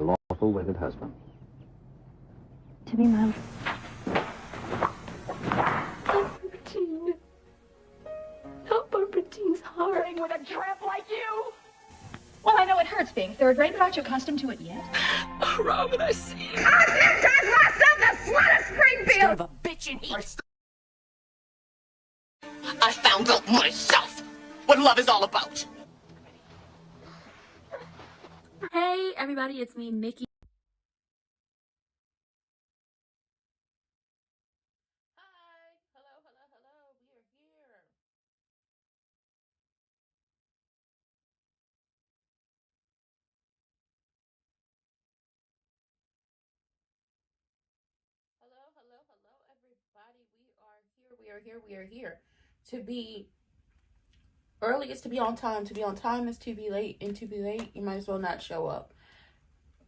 lawful wedded husband. To be my... Barbara not Barbara Jean's heart. With a tramp like you? Well, I know it hurts being third rate, but aren't you accustomed to it yet? Oh, Robin, I see you. I myself the slut of Springfield! Son of a bitch in here. I found out myself what love is all about. Hey everybody, it's me, Nikki. Hi, hello, we are here. Hello, everybody. We are here. To be early is to be on time. To be on time is to be late. And to be late, you might as well not show up.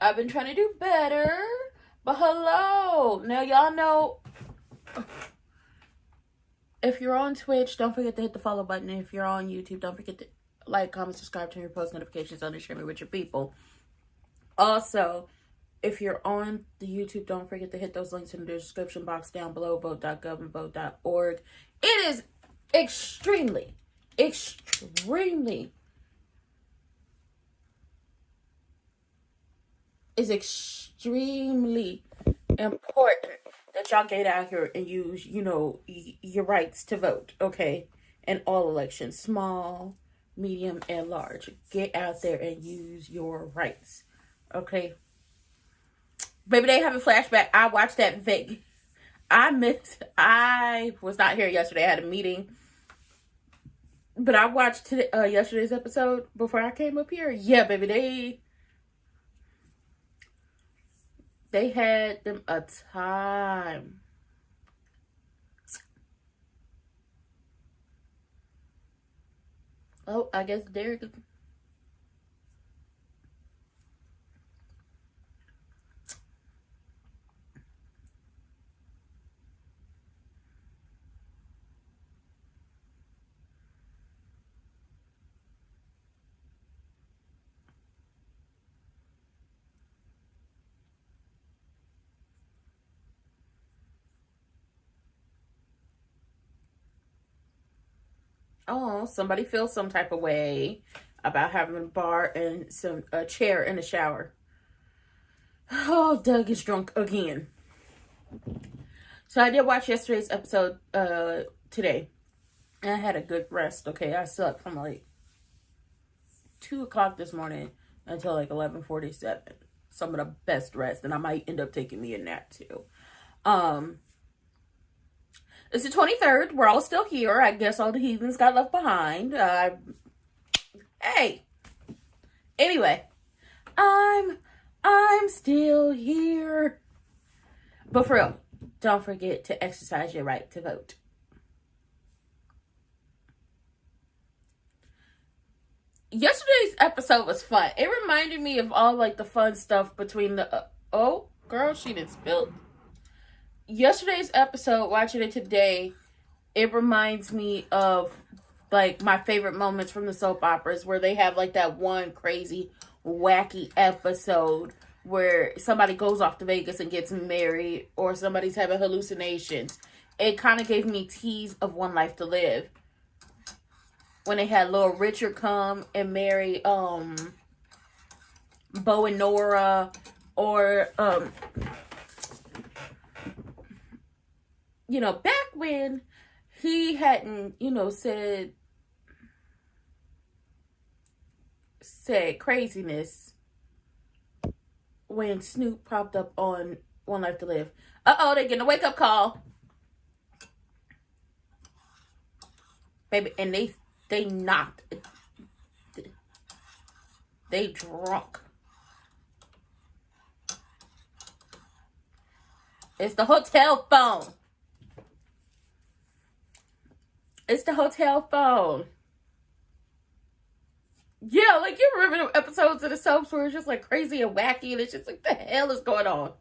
I've been trying to do better. But hello. Now, y'all know, if you're on Twitch, don't forget to hit the follow button. If you're on YouTube, don't forget to like, comment, subscribe, turn your post notifications on, and share me with your people. Also, if you're on the YouTube, don't forget to hit those links in the description box down below. Vote.gov and vote.org. It is extremely important that y'all get out here and use, your rights to vote, okay? In all elections, small, medium, and large. Get out there and use your rights, okay? Baby, they have a flashback. I watched that I was not here yesterday. I had a meeting. But I watched yesterday's episode before I came up here. Yeah, baby, they had them a time. Oh, I guess Derek. Oh, somebody feels some type of way about having a bar and a chair in the shower. Oh, Doug is drunk again. So I did watch yesterday's episode today. And I had a good rest, okay? I slept from like 2 o'clock this morning until like 11:47. Some of the best rest. And I might end up taking me a nap too. It's the 23rd. We're all still here. I guess all the heathens got left behind. Hey. Anyway. I'm still here. But for real, don't forget to exercise your right to vote. Yesterday's episode was fun. It reminded me of all like the fun stuff between the... oh, girl, she didn't spill. Yesterday's episode, watching it today, it reminds me of like my favorite moments from the soap operas where they have like that one crazy wacky episode where somebody goes off to Vegas and gets married, or somebody's having hallucinations. It kind of gave me tease of One Life to Live when they had Little Richard come and marry Bo and Nora, or back when he hadn't, said craziness when Snoop popped up on One Life to Live. Uh-oh, they're getting a wake-up call. Baby, and they knocked. They drunk. It's the hotel phone. It's the hotel phone. Yeah, like you remember the episodes of the soaps where it's just like crazy and wacky and it's just like, the hell is going on?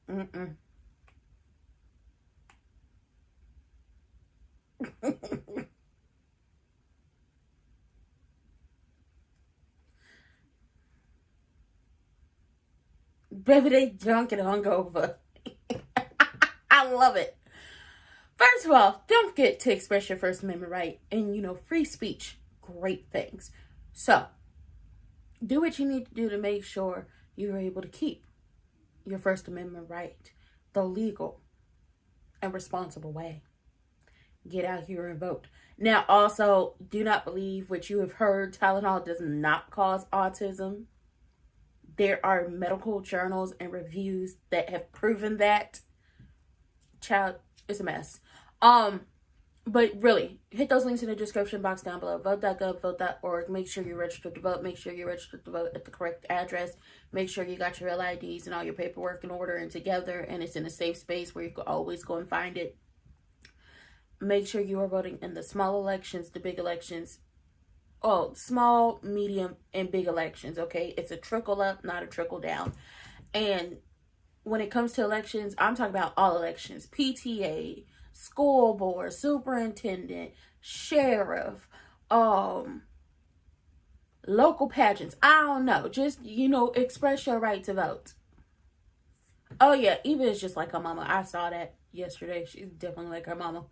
Mm-mm. Baby, they drunk and hungover. I love it. First of all, don't forget to express your First Amendment right. And, free speech, great things. So, do what you need to do to make sure you're able to keep your First Amendment right the legal and responsible way. Get out here and vote. Now, also, do not believe what you have heard. Tylenol does not cause autism. There are medical journals and reviews that have proven that. Child, it's a mess. But really, hit those links in the description box down below. Vote.gov, vote.org. Make sure you're registered to vote. Make sure you're registered to vote at the correct address. Make sure you got your real IDs and all your paperwork in order and together, and it's in a safe space where you can always go and find it. Make sure you are voting in the small elections, the big elections. Oh, small, medium, and big elections, okay? It's a trickle up, not a trickle down. And when it comes to elections, I'm talking about all elections. PTA, school board, superintendent, sheriff, local pageants. I don't know. Just, express your right to vote. Oh, yeah. Eva is just like her mama. I saw that yesterday. She's definitely like her mama.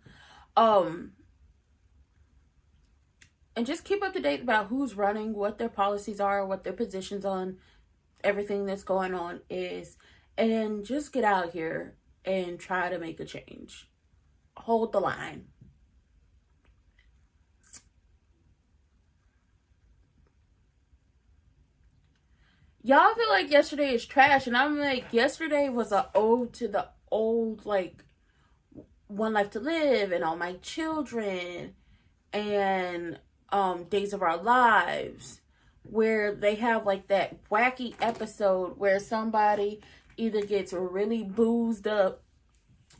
And just keep up to date about who's running, what their policies are, what their positions on everything that's going on is. And just get out here and try to make a change. Hold the line. Y'all feel like yesterday is trash. And I'm like, yesterday was an ode to the old, One Life to Live and All My Children and Days of Our Lives, where they have that wacky episode where somebody either gets really boozed up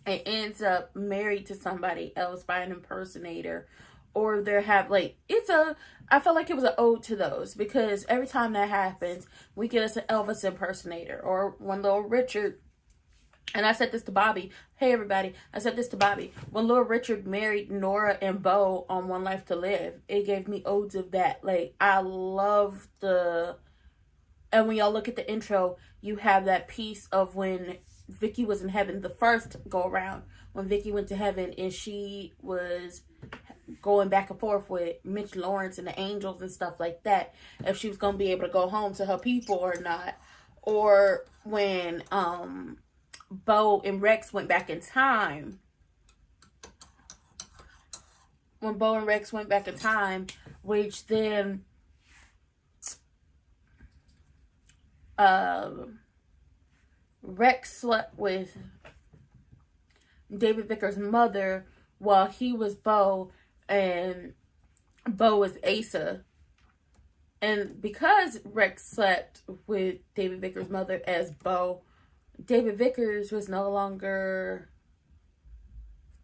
and ends up married to somebody else by an impersonator, or they have I felt like it was an ode to those, because every time that happens, we get us an Elvis impersonator or one Little Richard. And I said this to Bobby. Hey, everybody. I said this to Bobby. When Little Richard married Nora and Bo on One Life to Live, it gave me odes of that. I love and when y'all look at the intro, you have that piece of when Vicky was in heaven the first go around. When Vicky went to heaven and she was going back and forth with Mitch Lawrence and the angels and stuff like that. If she was going to be able to go home to her people or not. Or when, Bo and Rex went back in time. When Bo and Rex went back in time, which then Rex slept with David Vickers' mother while he was Bo and Bo was Asa. And because Rex slept with David Vickers' mother as Bo, David Vickers was no longer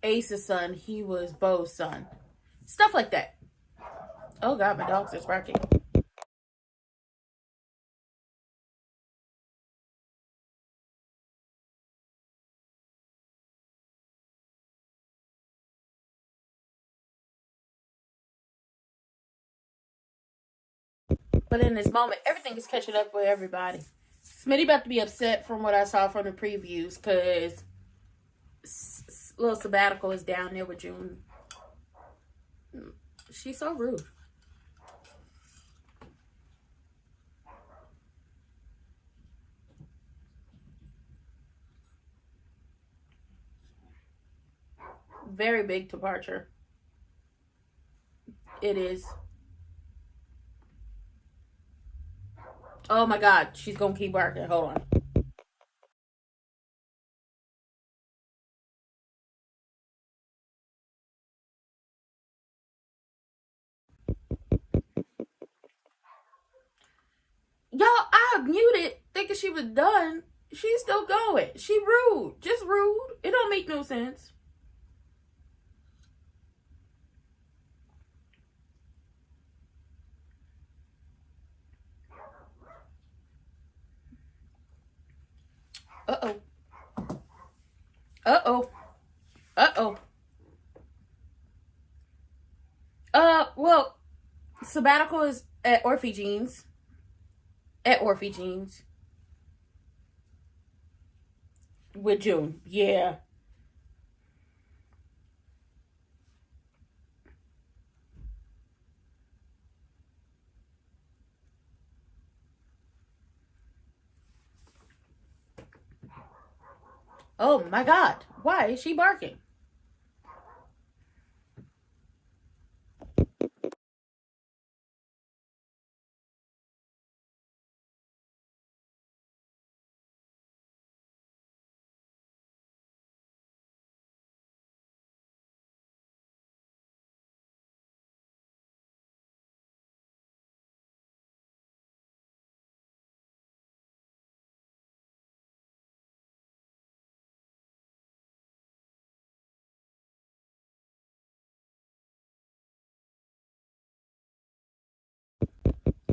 Ace's son. He was Bo's son. Stuff like that. Oh, God, my dog's just barking. But in this moment, everything is catching up with everybody. Smitty about to be upset from what I saw from the previews, because little sabbatical is down there with June. She's so rude. Very big departure. It is. Oh my God, she's gonna keep barking. Hold on. Y'all, I muted thinking she was done. She's still going. She rude. Just rude. It don't make no sense. Uh-oh. Uh-oh. Uh-oh. Well, sabbatical is at Orphe Jeans. At Orphe Jeans. With June. Yeah. Oh my God. Why is she barking?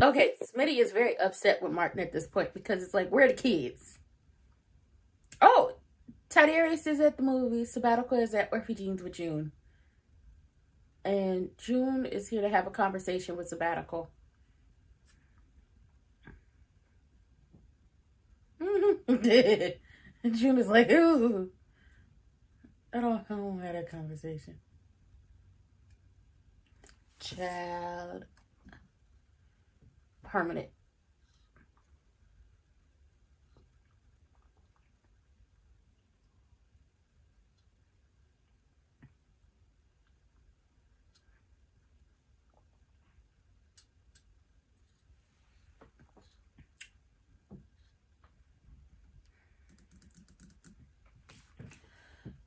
Okay, Smitty is very upset with Martin at this point because it's like, where are the kids? Oh, Tiberius is at the movies. Sabbatical is at Orphe Jeans with June. And June is here to have a conversation with Sabbatical. And June is like, ooh. I don't want to have that conversation. Child. Permanent.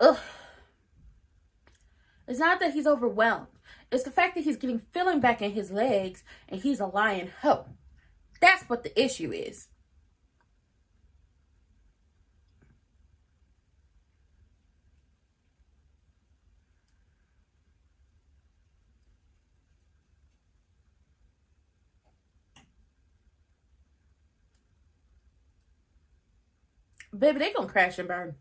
Ugh. It's not that he's overwhelmed. It's the fact that he's getting feeling back in his legs and he's a lying hoe. That's what the issue is. Baby, they gonna crash and burn.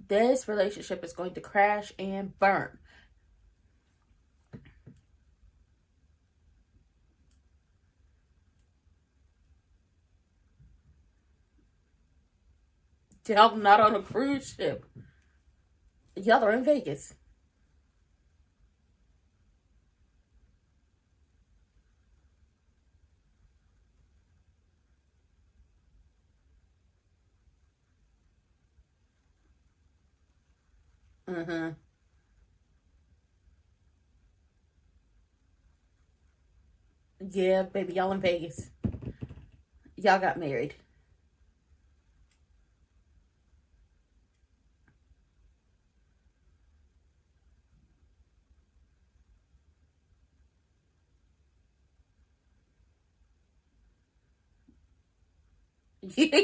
This relationship is going to crash and burn. Y'all not on a cruise ship. Y'all are in Vegas. Mm-hmm. Yeah, baby, y'all in Vegas. Y'all got married. You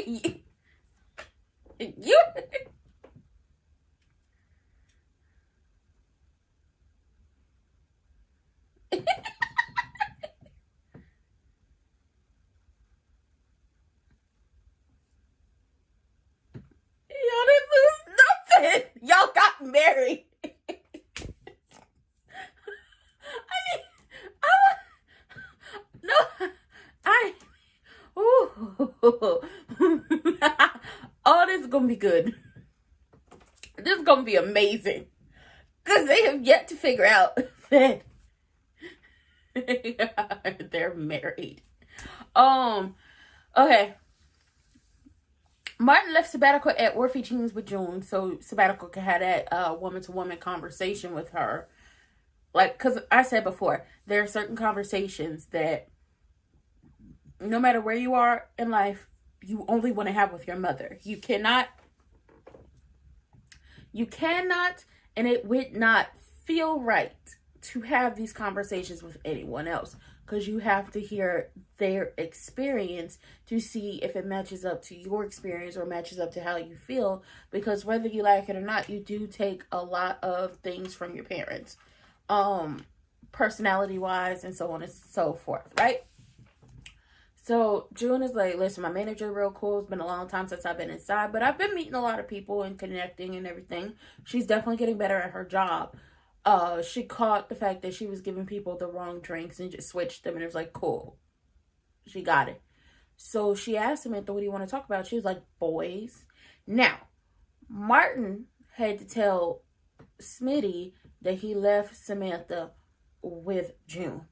y'all didn't lose nothing. Y'all got married. No, ooh. Oh, this is gonna be good. This is gonna be amazing. Because they have yet to figure out that they're married. Okay. Martin left Sabbatical at Orphe Jeans with June, so Sabbatical could have that woman-to-woman conversation with her. Like, because I said before, there are certain conversations that no matter where you are in life, you only want to have with your mother. You cannot, and it would not feel right to have these conversations with anyone else, because you have to hear their experience to see if it matches up to your experience or matches up to how you feel, because whether you like it or not, you do take a lot of things from your parents, personality wise and so on and so forth, right? So June is like, listen, my manager real cool. It's been a long time since I've been inside, but I've been meeting a lot of people and connecting and everything. She's definitely getting better at her job. She caught the fact that she was giving people the wrong drinks and just switched them, and it was like, cool. She got it. So she asked Samantha, what do you want to talk about? She was like, boys. Now, Martin had to tell Smitty that he left Samantha with June.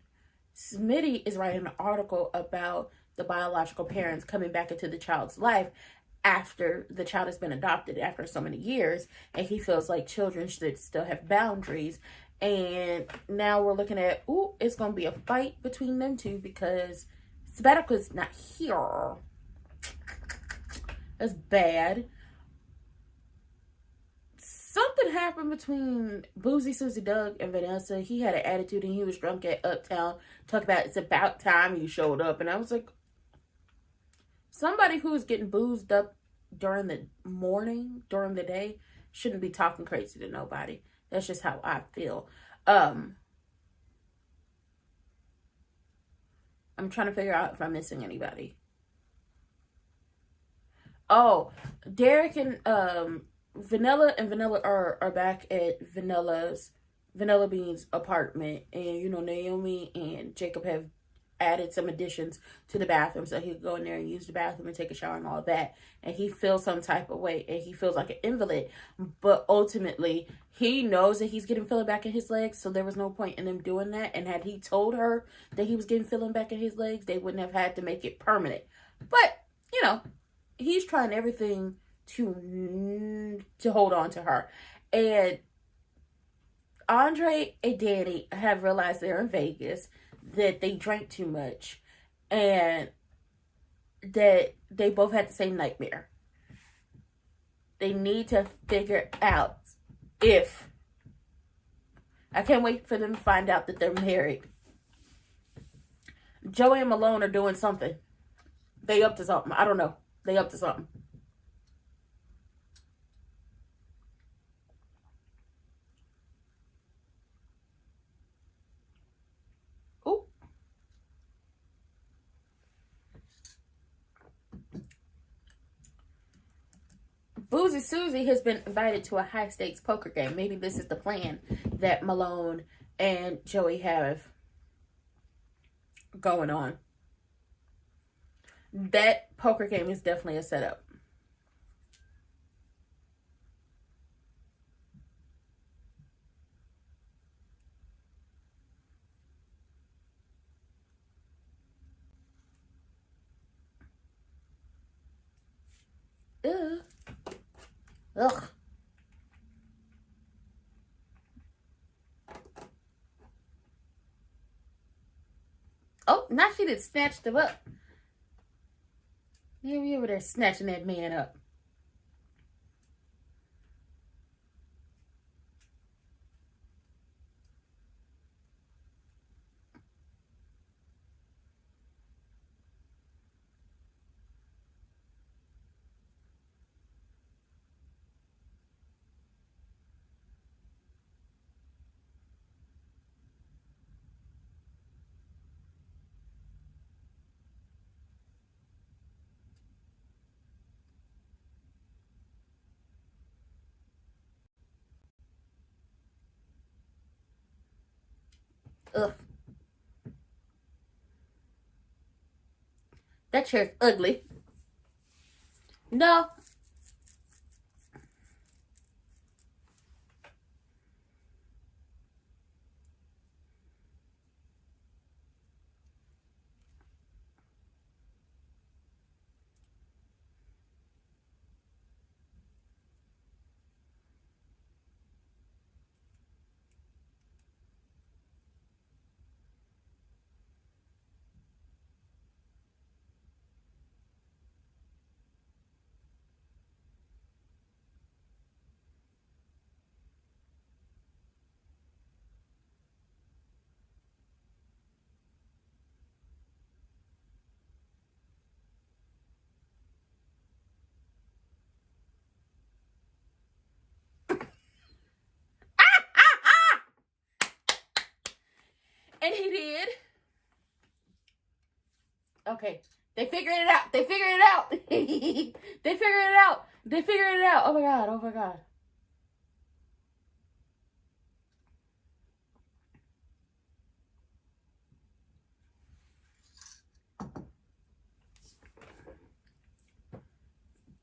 Smitty is writing an article about the biological parents coming back into the child's life after the child has been adopted after so many years, and he feels like children should still have boundaries. And now we're looking at, it's going to be a fight between them two because Sabatica's not here. That's bad. Something happened between Boozy, Susie, Doug, and Vanessa. He had an attitude and he was drunk at Uptown. Talk about it's about time you showed up. And I was like, somebody who's getting boozed up during the morning, during the day, shouldn't be talking crazy to nobody. That's just how I feel. I'm trying to figure out if I'm missing anybody. Oh, Derek and Vanilla are back at Vanilla Bean's apartment, and Naomi and Jacob have added some additions to the bathroom so he could go in there and use the bathroom and take a shower and all of that. And he feels some type of way, and he feels like an invalid, but ultimately he knows that he's getting feeling back in his legs, so there was no point in them doing that. And had he told her that he was getting feeling back in his legs, they wouldn't have had to make it permanent. But he's trying everything to hold on to her. And Andre and Danny have realized they're in Vegas, that they drank too much, and that they both had the same nightmare. They need to figure out if... I can't wait for them to find out that they're married. Joey and Malone are doing something. They up to something. I don't know. They up to something. Ooh. Boozy Susie has been invited to a high-stakes poker game. Maybe this is the plan that Malone and Joey have going on. That poker game is definitely a setup. Ugh. Ugh. Oh, now she done snatched him up. Yeah, we over there snatching that man up. Ugh. That chair's ugly. No. And he did. Okay. They figured it out. They figured it out. They figured it out. They figured it out. Oh my God. Oh my God.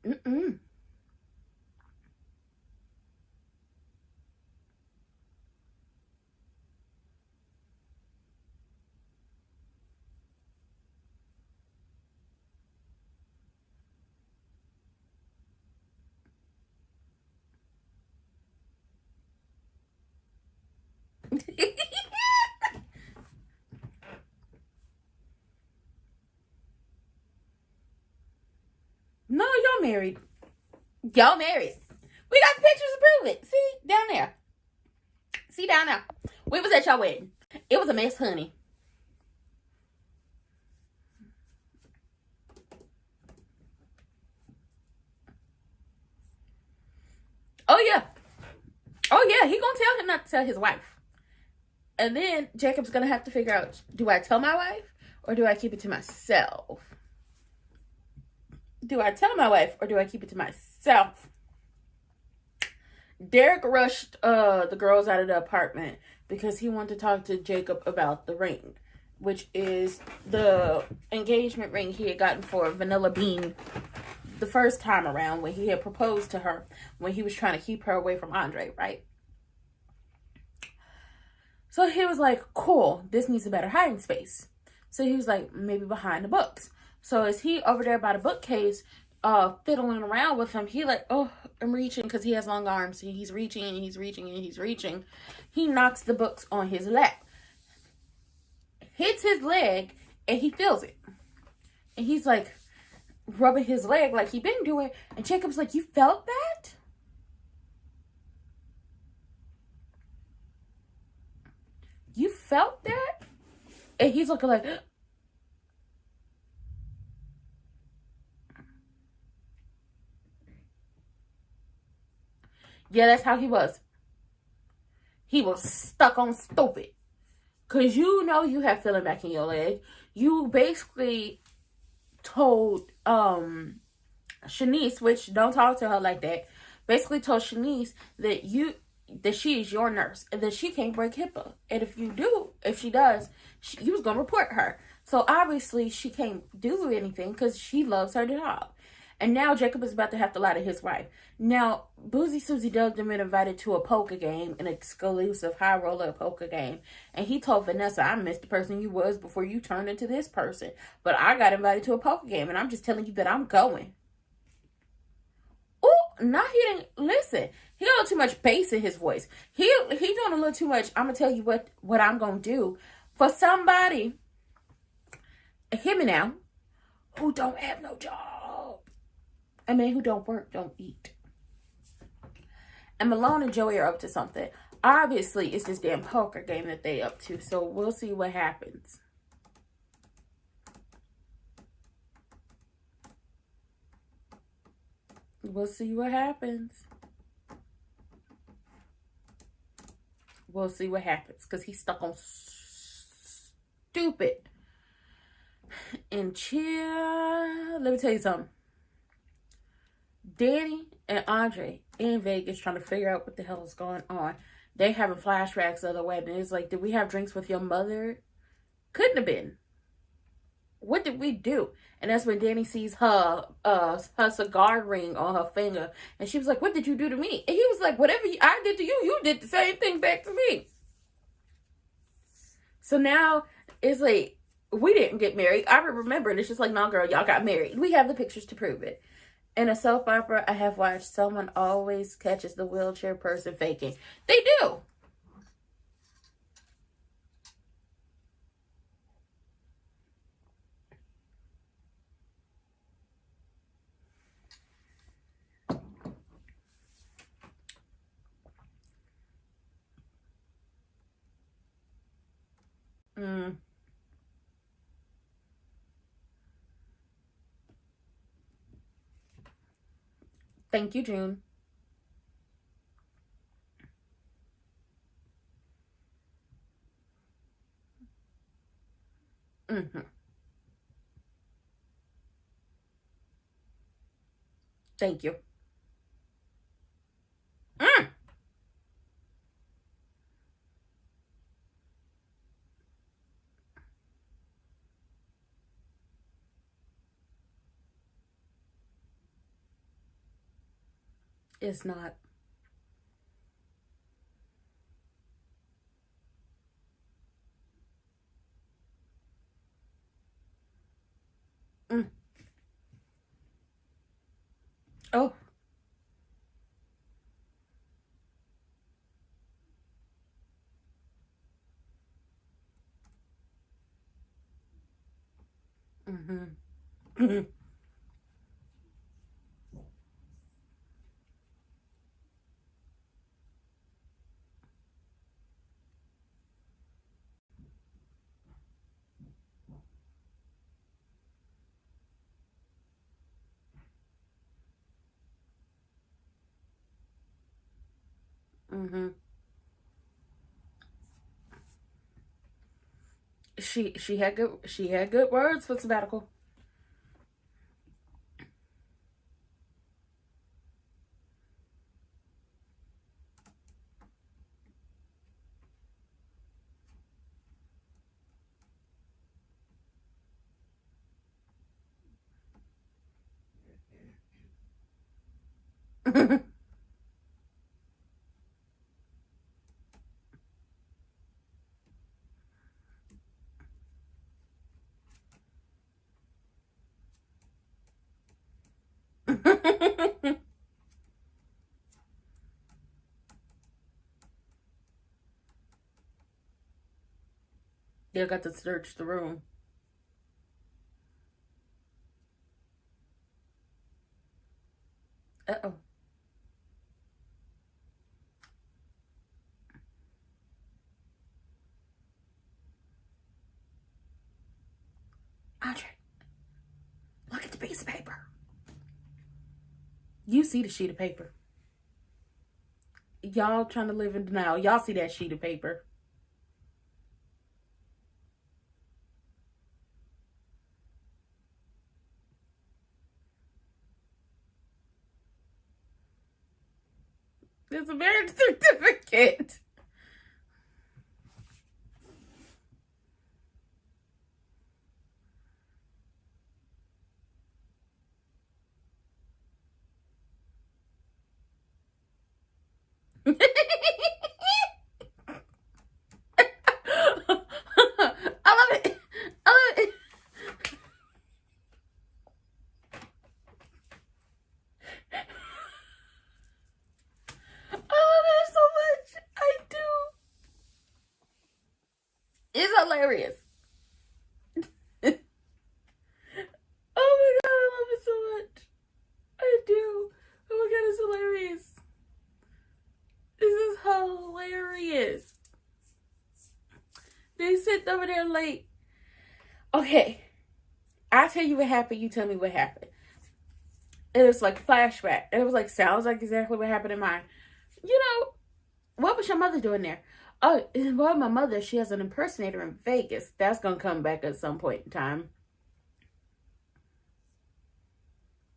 Mm-mm. No, y'all married. Y'all married. We got the pictures to prove it. See? Down there. See down there. We was at your wedding. It was a mess, honey. Oh, yeah. Oh, yeah. He gonna tell him not to tell his wife. And then Jacob's gonna have to figure out, do I tell my wife or do I keep it to myself? Do I tell my wife or do I keep it to myself? Derek rushed the girls out of the apartment because he wanted to talk to Jacob about the ring, which is the engagement ring he had gotten for Vanilla Bean the first time around when he had proposed to her when he was trying to keep her away from Andre, right? So he was like, cool, this needs a better hiding space. So he was like, maybe behind the books. So as he over there by the bookcase, fiddling around with him, he like, oh, I'm reaching, because he has long arms. So he's reaching and he's reaching and he's reaching. He knocks the books on his lap, hits his leg, and he feels it. And he's like rubbing his leg like he been doing. And Jacob's like, you felt that? You felt that? And he's looking like, yeah, that's how he was. He was stuck on stupid. Because you know you have feeling back in your leg. You basically told Shanice, which don't talk to her like that, basically told Shanice that she is your nurse and that she can't break HIPAA. And if she does, you was going to report her. So obviously she can't do anything because she loves her job. And now Jacob is about to have to lie to his wife. Now, Boozy Susie Doug them been invited to a poker game, an exclusive high roller poker game. And he told Vanessa, I missed the person you was before you turned into this person. But I got invited to a poker game and I'm just telling you that I'm going. Oh, now he didn't listen. He got a little too much bass in his voice. He doing a little too much. I'm gonna tell you what I'm gonna do for somebody. Hear me now, who don't have no job. I mean, who don't work, don't eat. And Malone and Joey are up to something. Obviously, it's this damn poker game that they up to. So we'll see what happens. We'll see what happens. We'll see what happens. Because he's stuck on stupid. And chill. Let me tell you something. Danny and Andre in Vegas trying to figure out what the hell is going on. They having flashbacks of the wedding. It's like, did we have drinks with your mother? Couldn't have been. What did we do? And that's when Danny sees her cigar ring on her finger. And she was like, what did you do to me? And he was like, whatever I did to you, you did the same thing back to me. So now it's like, we didn't get married. I remember, and it's just like, no, girl, y'all got married. We have the pictures to prove it. In a soap opera I have watched, someone always catches the wheelchair person faking. They do. Thank you, June. Thank you. It's not. Oh. Mm-hmm. Mm-hmm. She had good words for sabbatical. They got to search the room. Uh-oh. Andre, look at the piece of paper. You see the sheet of paper. Y'all trying to live in denial. Y'all see that sheet of paper. It's a marriage certificate. I love it. I love it. I love it so much. I do. It's hilarious. Oh my god, I love it so much. I do. Oh my god, it's hilarious. This is hilarious. They sit over there late. Okay. I tell you what happened, you tell me what happened. It was like flashback. It was like, sounds like exactly what happened in mine. You know, what was your mother doing there? Oh, well, my mother, she has an impersonator in Vegas. That's going to come back at some point in time.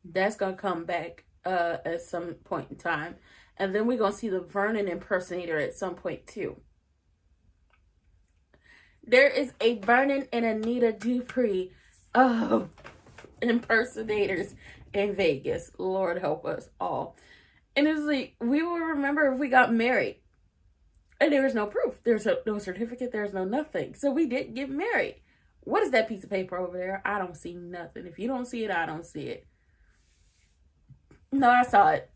That's going to come back at some point in time. And then we're going to see the Vernon impersonator at some point too. There is a Vernon and Anita Dupree impersonators in Vegas. Lord help us all. And it's like, we will remember if we got married. And there was no proof. There's no certificate. There's no nothing. So we didn't get married. What is that piece of paper over there? I don't see nothing. If you don't see it, I don't see it. No, I saw it.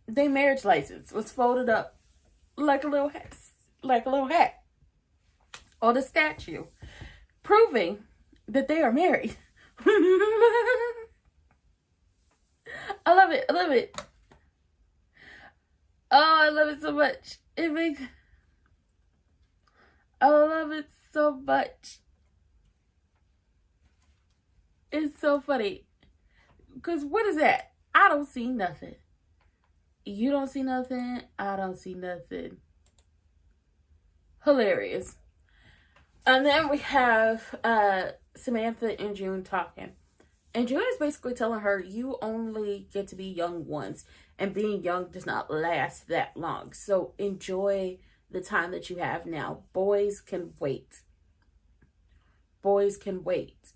Their marriage license was folded up like a little hat. On the statue. Proving that they are married. I love it. I love it. Oh, I love it so much. I love it so much. It's so funny. Because what is that? I don't see nothing. You don't see nothing. I don't see nothing. Hilarious. And then we have Samantha and June talking. And June is basically telling her, you only get to be young once, and being young does not last that long. So enjoy the time that you have now. Boys can wait. Boys can wait.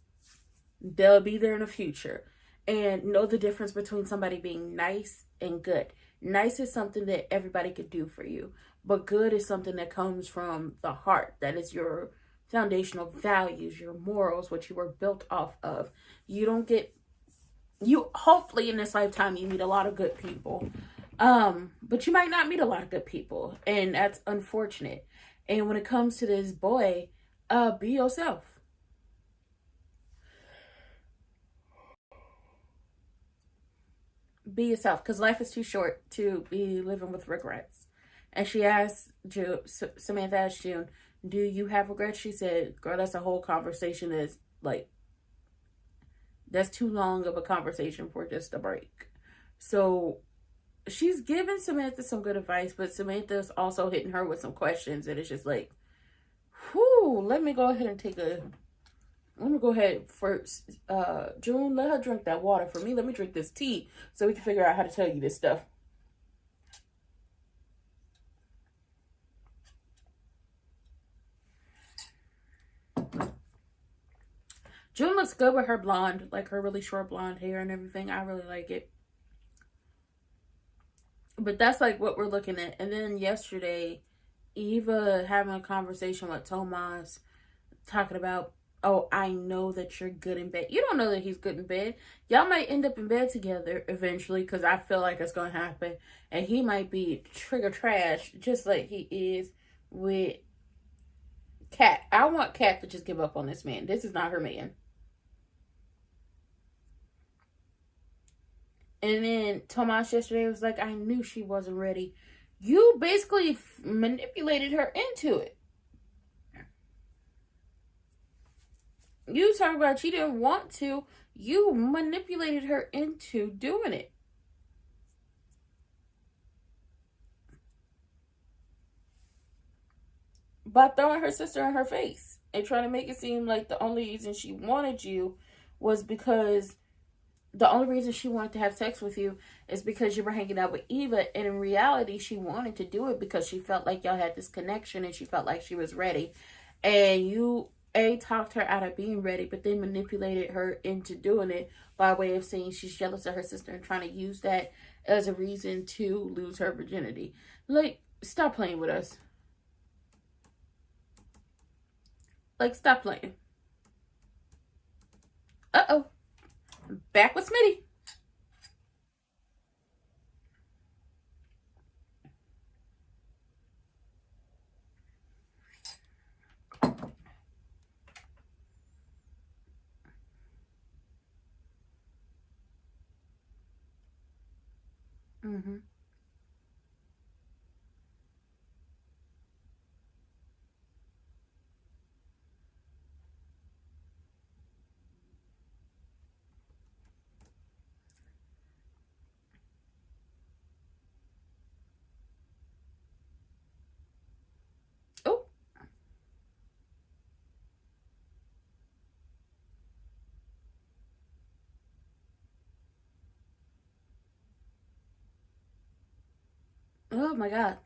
They'll be there in the future. And know the difference between somebody being nice and good. Nice is something that everybody could do for you. But good is something that comes from the heart. That is your foundational values, your morals, what you were built off of. Hopefully in this lifetime you meet a lot of good people. But you might not meet a lot of good people. And that's unfortunate. And when it comes to this boy, be yourself. Be yourself, because life is too short to be living with regrets. And she asked Samantha asked June, do you have regrets? She said, girl, that's a whole conversation that's too long of a conversation for just a break. So she's giving Samantha some good advice, but Samantha's also hitting her with some questions, and it's just like, whew, let me go ahead first. June, let her drink that water for me. Let me drink this tea so we can figure out how to tell you this stuff. June looks good with her blonde, like her really short blonde hair and everything. I really like it. But that's like what we're looking at. And then yesterday, Eva having a conversation with Tomas, talking about, oh, I know that you're good in bed. You don't know that he's good in bed. Y'all might end up in bed together eventually, because I feel like it's going to happen. And he might be trigger trash, just like he is with Kat. I want Kat to just give up on this man. This is not her man. And then Tomas yesterday was like, I knew she wasn't ready. You basically manipulated her into it. You talk about she didn't want to. You manipulated her into doing it. By throwing her sister in her face and trying to make it seem like the only reason she wanted you was because the only reason she wanted to have sex with you is because you were hanging out with Eva. And in reality, she wanted to do it because she felt like y'all had this connection and she felt like she was ready. And you, talked her out of being ready, but then manipulated her into doing it by way of saying she's jealous of her sister and trying to use that as a reason to lose her virginity. Like, stop playing with us. Like, stop playing. Uh-oh. Back with Smitty. Mm-hmm. Oh. Oh my God.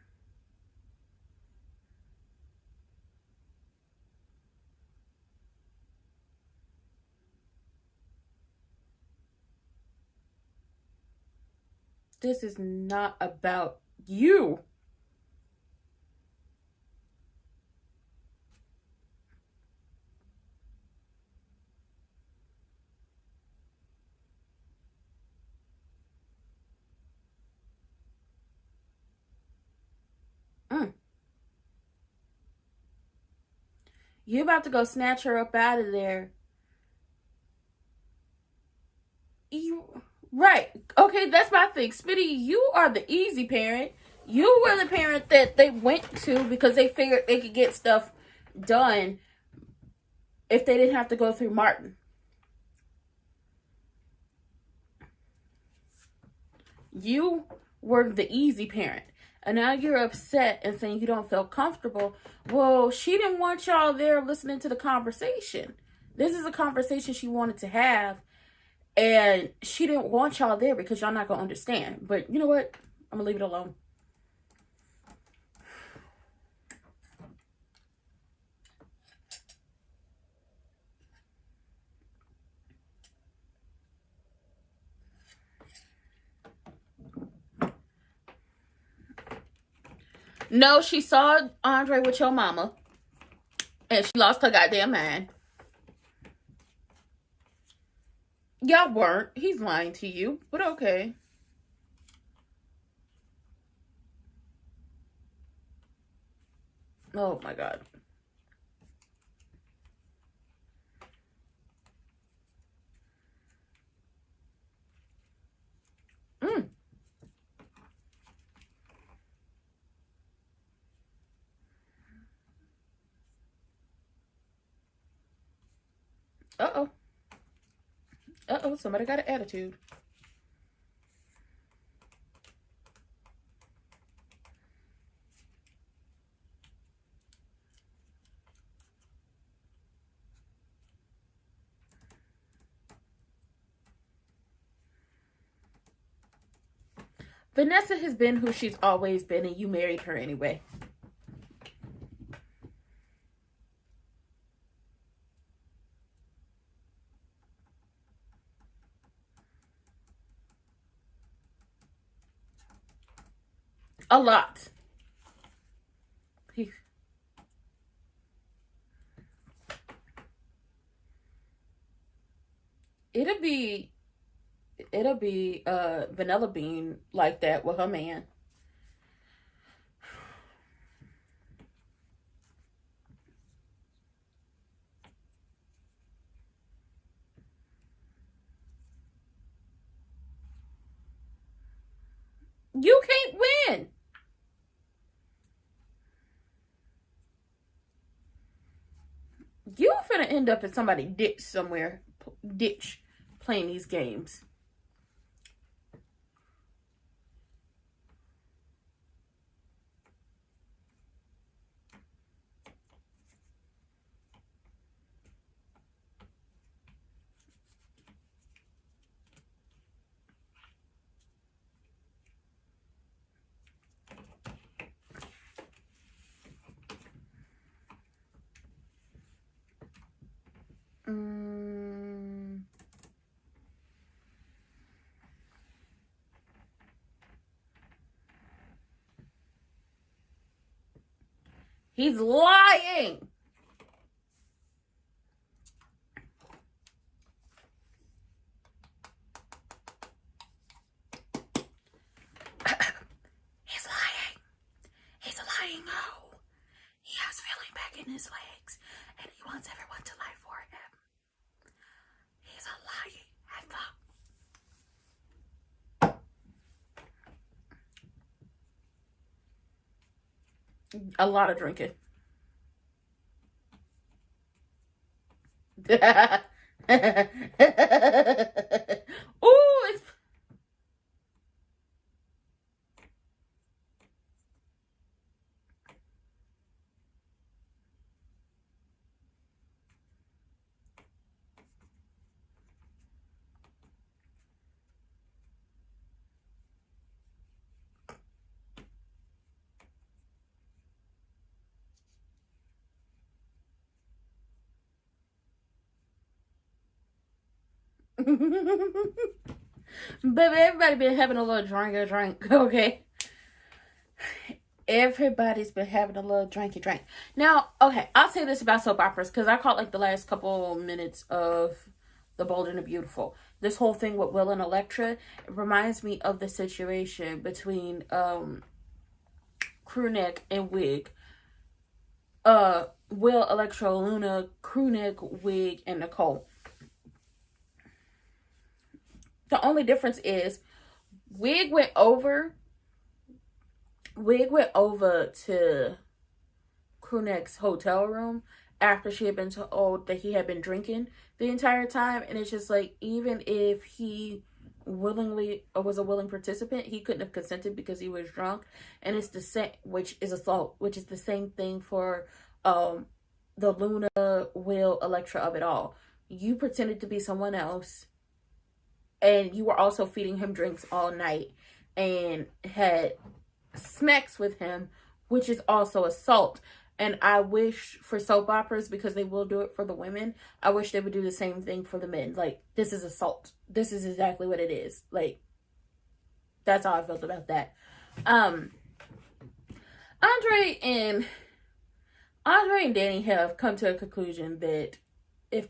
This is not about you. You about to go snatch her up out of there. Right. Okay, that's my thing. Smitty, you are the easy parent. You were the parent that they went to because they figured they could get stuff done if they didn't have to go through Martin. You were the easy parent. And now you're upset and saying you don't feel comfortable. Well, she didn't want y'all there listening to the conversation. This is a conversation she wanted to have. And she didn't want y'all there because y'all not going to understand. But you know what? I'm going to leave it alone. No, she saw Andre with your mama. And she lost her goddamn mind. Y'all weren't. He's lying to you. But okay. Oh my God. Uh-oh. Uh-oh, somebody got an attitude. Vanessa has been who she's always been, and you married her anyway. A lot. It'll be Vanilla Bean like that with her man. You can't win. You finna end up in somebody's ditch somewhere. Ditch playing these games. He's lying. He's lying. He's lying. No. He has feeling back in his legs, and he wants everyone to lie for him. He's a lying heifer. A lot of drinking. Ooh, it's... Baby, everybody been having a little drink, okay? Everybody's been having a little drinky drink. Now, okay, I'll say this about soap operas, because I caught like the last couple minutes of The Bold and the Beautiful. This whole thing with Will and Electra reminds me of the situation between Crewneck and Wig. Will, Electra, Luna, Crewneck, Wig, and Nicole. The only difference is Wig went over to Crewneck's hotel room after she had been told that he had been drinking the entire time. And it's just like, even if he willingly or was a willing participant, he couldn't have consented because he was drunk. And it's the same, which is assault, which is the same thing for the Luna, Will, Electra of it all. You pretended to be someone else and you were also feeding him drinks all night and had smacks with him, which is also assault. And I wish for soap operas, because they will do it for the women, I wish they would do the same thing for the men. Like, this is assault. This is exactly what it is. Like, that's how I felt about that. Andre and Danny have come to a conclusion that if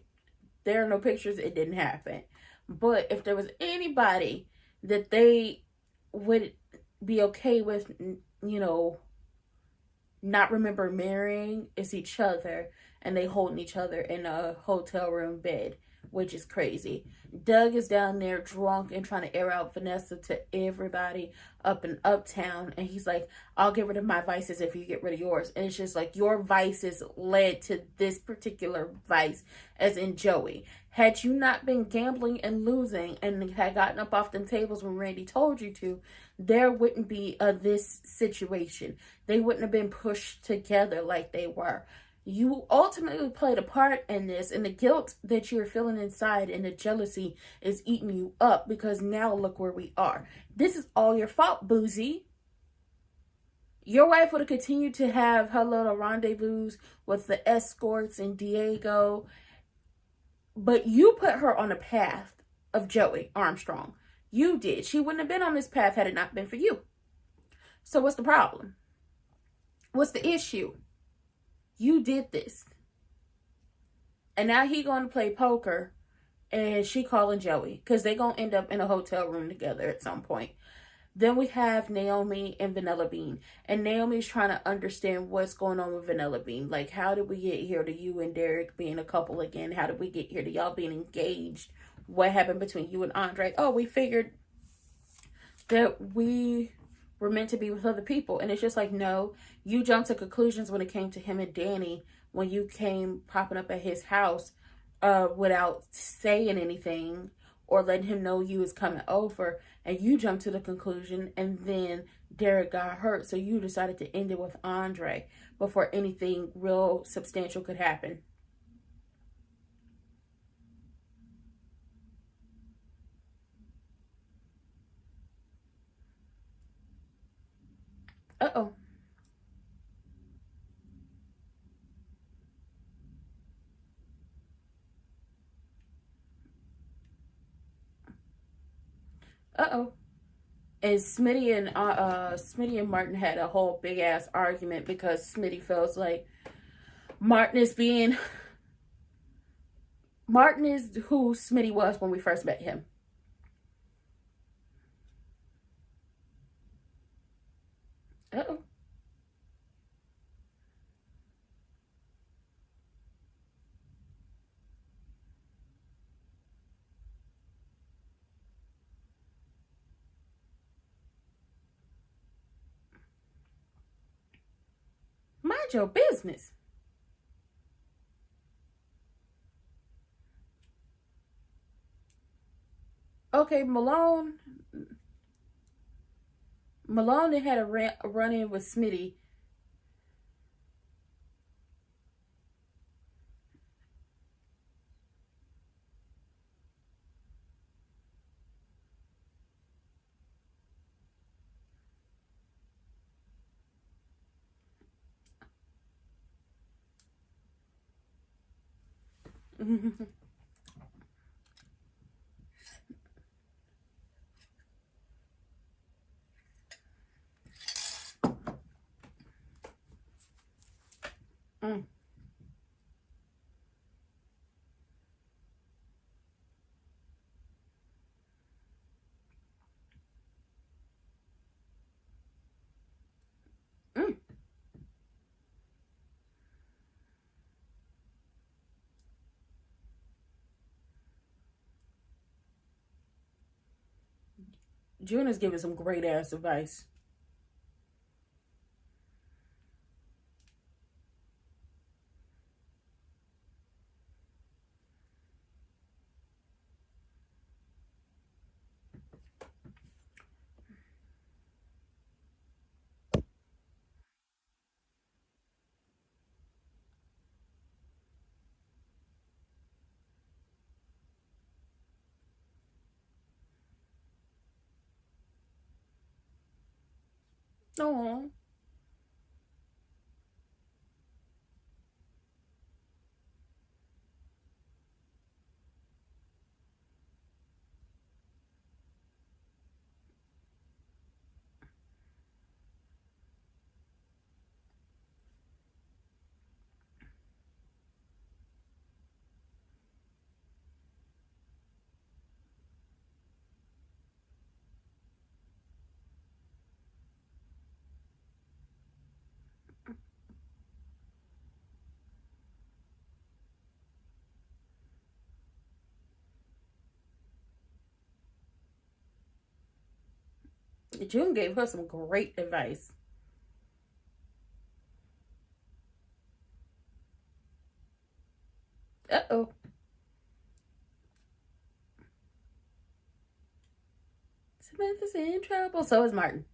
there are no pictures, it didn't happen. But if there was anybody that they would be okay with, you know, not remember marrying, is each other, and they holding each other in a hotel room bed, which is crazy. Doug is down there drunk and trying to air out Vanessa to everybody up in Uptown, and he's like, I'll get rid of my vices if you get rid of yours. And it's just like, your vices led to this particular vice, as in Joey. Had you not been gambling and losing and had gotten up off the tables when Randy told you to, there wouldn't be this situation. They wouldn't have been pushed together like they were. You ultimately played a part in this, and the guilt that you're feeling inside and the jealousy is eating you up, because now look where we are. This is all your fault, Boozy. Your wife would have continued to have her little rendezvous with the escorts and Diego, but you put her on a path of Joey Armstrong. You did. She wouldn't have been on this path had it not been for you. So what's the problem? What's the issue? You did this. And now he going to play poker, and she calling Joey, because they going to end up in a hotel room together at some point. Then we have Naomi and Vanilla Bean. And Naomi's trying to understand what's going on with Vanilla Bean. Like, how did we get here to you and Derek being a couple again? How did we get here to y'all being engaged? What happened between you and Andre? Oh, we figured that we were meant to be with other people. And it's just like, no, you jumped to conclusions when it came to him and Danny, when you came popping up at his house without saying anything or letting him know you was coming over, and you jumped to the conclusion, and then Derek got hurt, so you decided to end it with Andre before anything real substantial could happen. Uh-oh. Uh-oh. And Smitty and Martin had a whole big ass argument, because Smitty feels like Martin is who Smitty was when we first met him. Uh-oh. Mind your business. Okay, Malone had a run-in with Smitty. Mm. Mm. June is giving some great ass advice. No. June gave her some great advice. Uh-oh. Samantha's in trouble. So is Martin.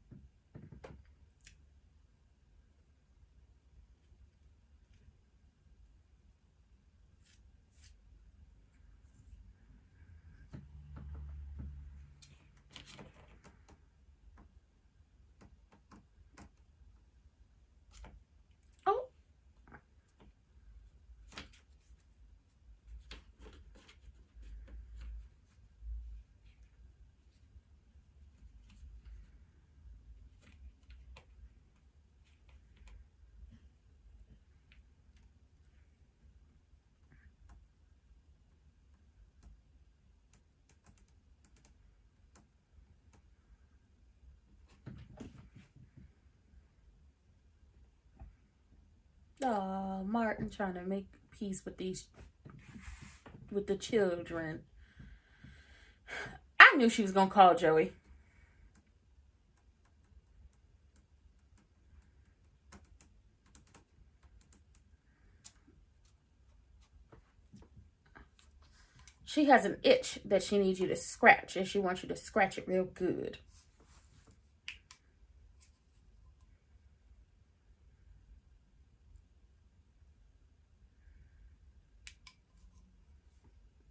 Oh. Oh, Martin trying to make peace with the children. I knew she was gonna call Joey. She has an itch that she needs you to scratch, and she wants you to scratch it real good.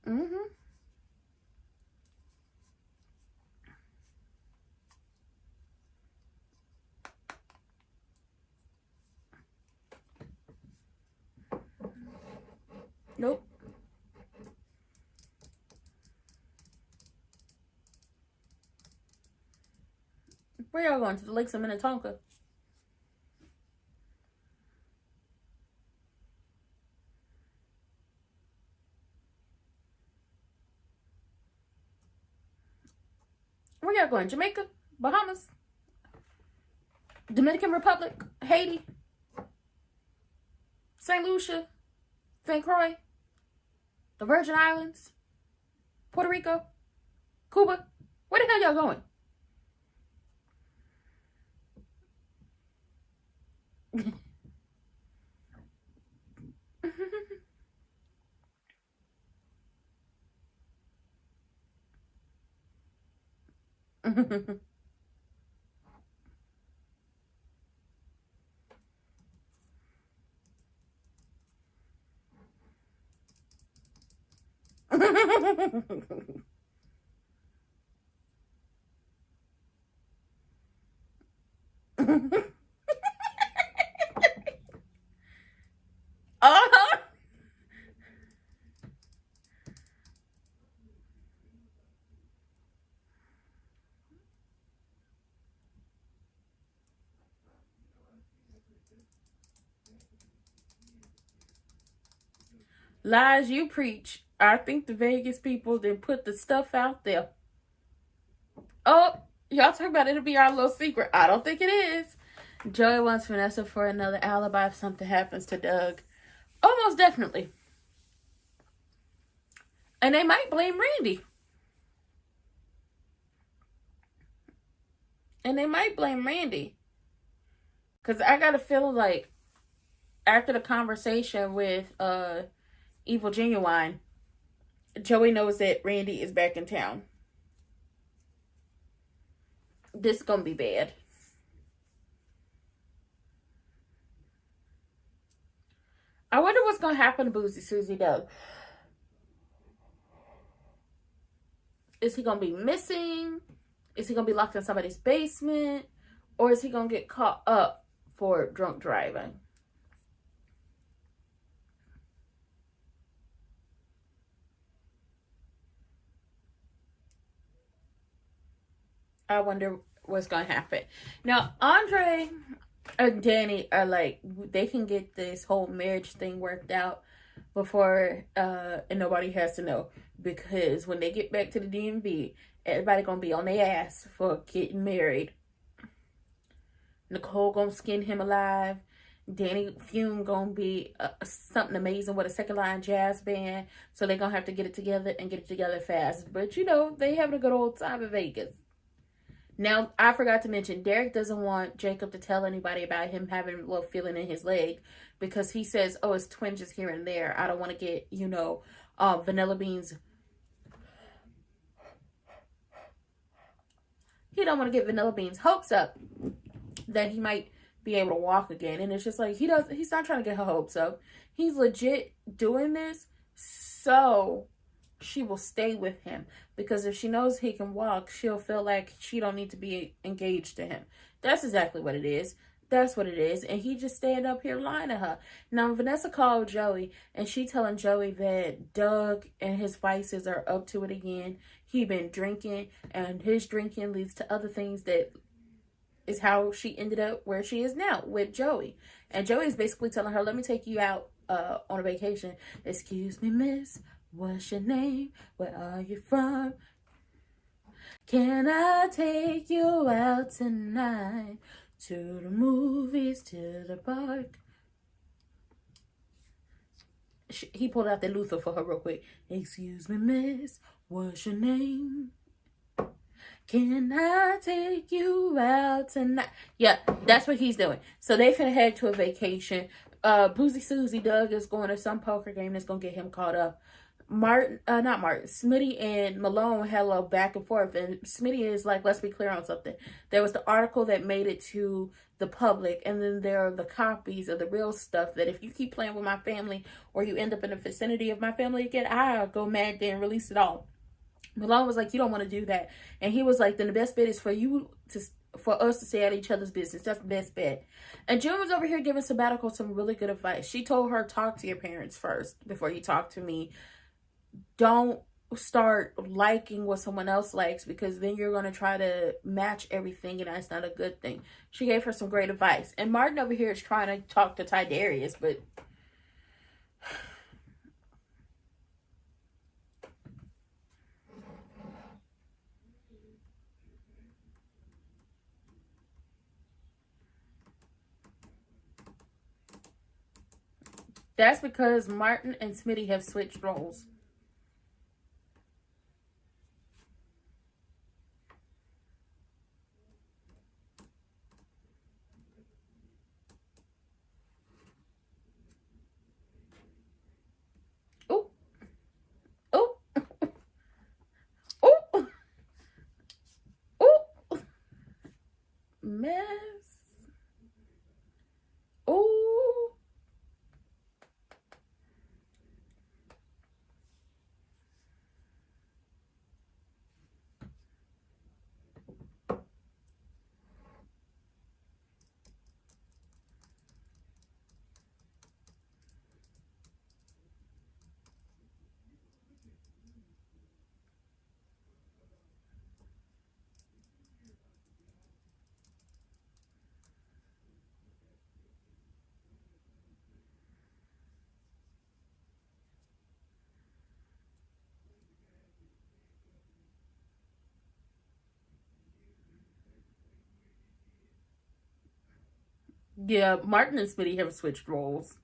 Mm-hmm. Nope. Where y'all going? To the lakes of Minnetonka? Where y'all going? Jamaica? Bahamas? Dominican Republic? Haiti? St. Lucia? St. Croix? The Virgin Islands? Puerto Rico? Cuba? Where the hell y'all going? Uh-huh. Lies you preach. I think the Vegas people didn't put the stuff out there. Oh, y'all talk about it'll be our little secret. I don't think it is. Joey wants Vanessa for another alibi if something happens to Doug. Almost definitely. And they might blame Randy. Because I got to feel like after the conversation with Evil Genuine, Joey knows that Randy is back in town. This is going to be bad. I wonder what's going to happen to Boozy Susie Doug. Is he going to be missing? Is he going to be locked in somebody's basement? Or is he going to get caught up for drunk driving? I wonder what's going to happen. Now, Andre and Danny are like, they can get this whole marriage thing worked out before, and nobody has to know. Because when they get back to the DMV, everybody going to be on their ass for getting married. Nicole going to skin him alive. Danny Fume going to be something amazing with a second line jazz band. So they're going to have to get it together and get it together fast. But, you know, they having a good old time in Vegas. Now, I forgot to mention, Derek doesn't want Jacob to tell anybody about him having a little feeling in his leg. Because he says, oh, it's twinges here and there. I don't want to get, you know, Vanilla Beans. He don't want to get Vanilla Beans' hopes up that he might be able to walk again. And it's just like, he's not trying to get her hopes up. He's legit doing this so she will stay with him. Because if she knows he can walk, she'll feel like she don't need to be engaged to him. That's exactly what it is. That's what it is. And he just staying up here lying to her. Now, Vanessa called Joey, and she telling Joey that Doug and his vices are up to it again. He been drinking, and his drinking leads to other things that is how she ended up where she is now with Joey. And Joey is basically telling her, let me take you out on a vacation. Excuse me, miss, what's your name? Where are you from? Can I take you out tonight? To the movies, to the park. He pulled out the Luther for her real quick. Excuse me, miss, what's your name? Can I take you out tonight? Yeah, that's what he's doing. So they finna head to a vacation. Boozy Susie Doug is going to some poker game that's gonna get him caught up. Smitty and Malone had a little back and forth, and Smitty is like, let's be clear on something. There was the article that made it to the public, and then there are the copies of the real stuff that if you keep playing with my family or you end up in the vicinity of my family again, I'll go mad there and release it all. Malone was like, you don't want to do that. And he was like, then the best bet is for us to stay out of each other's business. That's the best bet. And June was over here giving Sabbatical some really good advice. She told her, talk to your parents first before you talk to me. Don't start liking what someone else likes, because then you're going to try to match everything, and that's not a good thing. She gave her some great advice. And Martin over here is trying to talk to Tydarius, but that's because Martin and Smitty have switched roles. Mess. Oh. Yeah, Martin and Smitty have switched roles.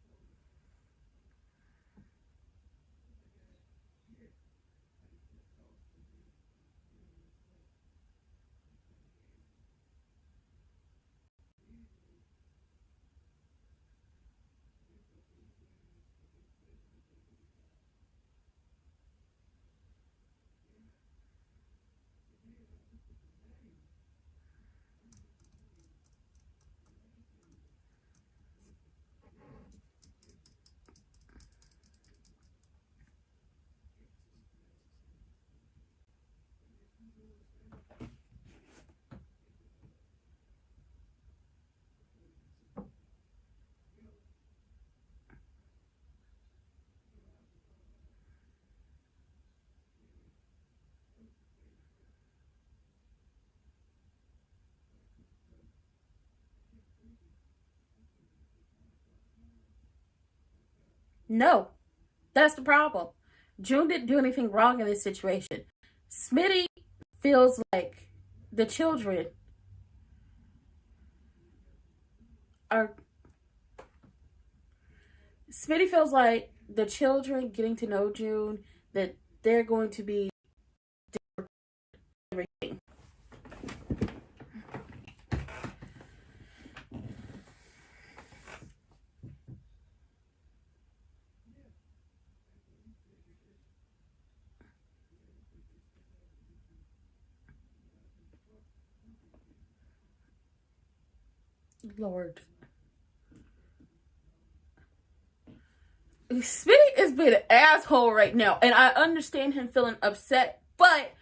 No, that's the problem. June didn't do anything wrong in this situation. Smitty feels like the children are... Smitty feels like the children getting to know June, that they're going to be everything. Lord. Smitty is being an asshole right now, and I understand him feeling upset, but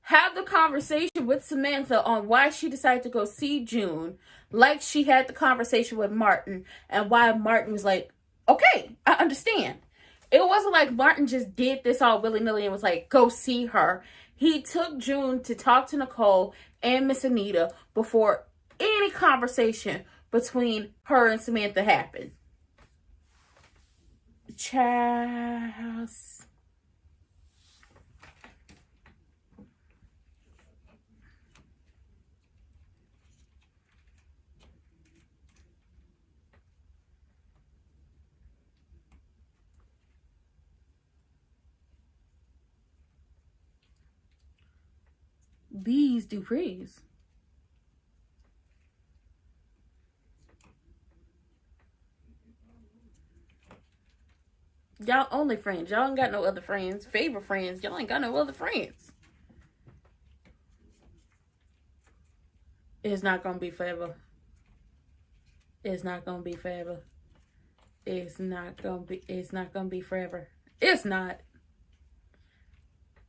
have the conversation with Samantha on why she decided to go see June, like she had the conversation with Martin, and why Martin was like, okay, I understand. It wasn't like Martin just did this all willy-nilly and was like, go see her. He took June to talk to Nicole and Miss Anita before any conversation between her and Samantha happened. Chas. These Duprees. Y'all only friends. Y'all ain't got no other friends. Favorite friends. Y'all ain't got no other friends. It's not gonna be forever. It's not gonna be forever. It's not gonna be forever. It's not.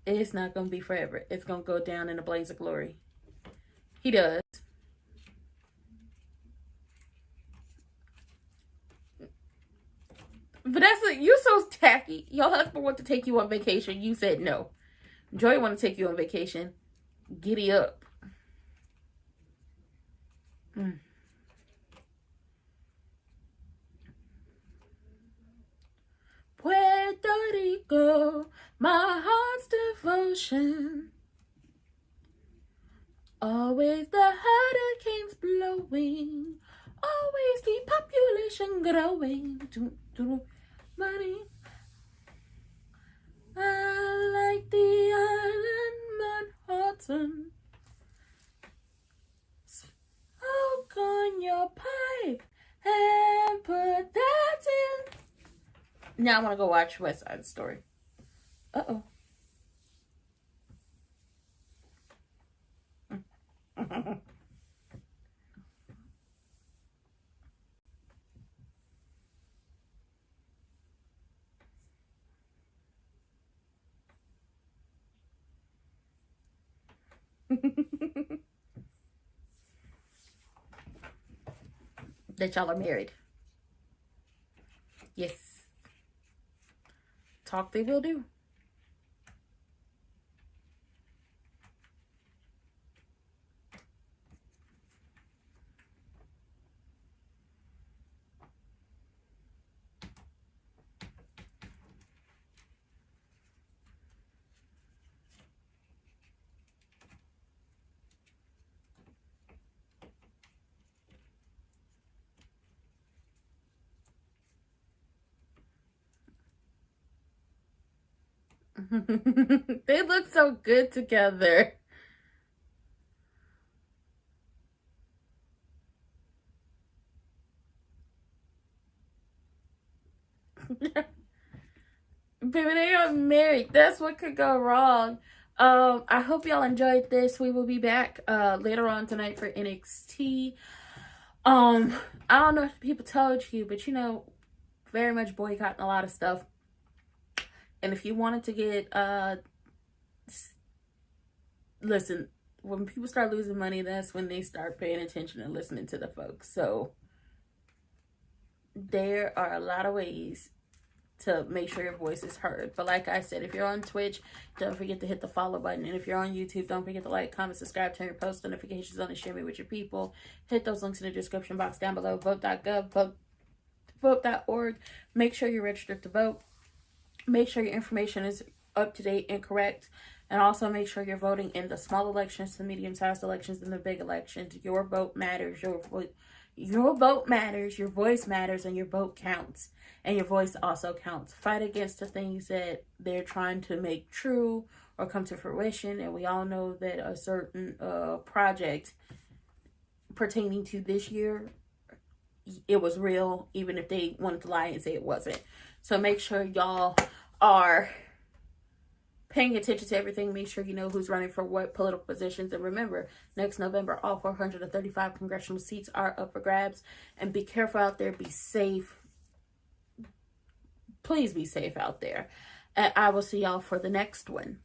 It's not gonna be forever. It's gonna go down in a blaze of glory. He does. Vanessa, you're so tacky. Your husband wanted to take you on vacation. You said no. Joy want to take you on vacation. Giddy up. Puerto Rico, my heart's devotion. Always the hurricanes blowing. Always the population growing. Money. I like the island Manhattan. Smoke on your pipe and put that in. Now I want to go watch West Side Story. Uh-oh. That y'all are married. Yes. Talk they will do. They look so good together. Baby, they are married. That's what could go wrong. I hope y'all enjoyed this. We will be back later on tonight for NXT. I don't know if people told you, but you know, very much boycotting a lot of stuff. And if you wanted to get listen, when people start losing money, that's when they start paying attention and listening to the folks. So there are a lot of ways to make sure your voice is heard. But like I said, if you're on Twitch, don't forget to hit the follow button. And if you're on YouTube, don't forget to like, comment, subscribe, turn your post notifications on, and share me with your people. Hit those links in the description box down below. Vote.gov, vote vote.org. Make sure you're registered to vote. Make sure your information is up to date and correct. And also make sure you're voting in the small elections, the medium-sized elections, and the big elections. Your vote matters. Your vote matters. Your voice matters, and your vote counts. And your voice also counts. Fight against the things that they're trying to make true or come to fruition. And we all know that a certain project pertaining to this year, it was real, even if they wanted to lie and say it wasn't. So make sure y'all are paying attention to everything. Make sure you know who's running for what political positions. And remember, next November, all 435 congressional seats are up for grabs. And be careful out there. Be safe. Please be safe out there. And I will see y'all for the next one.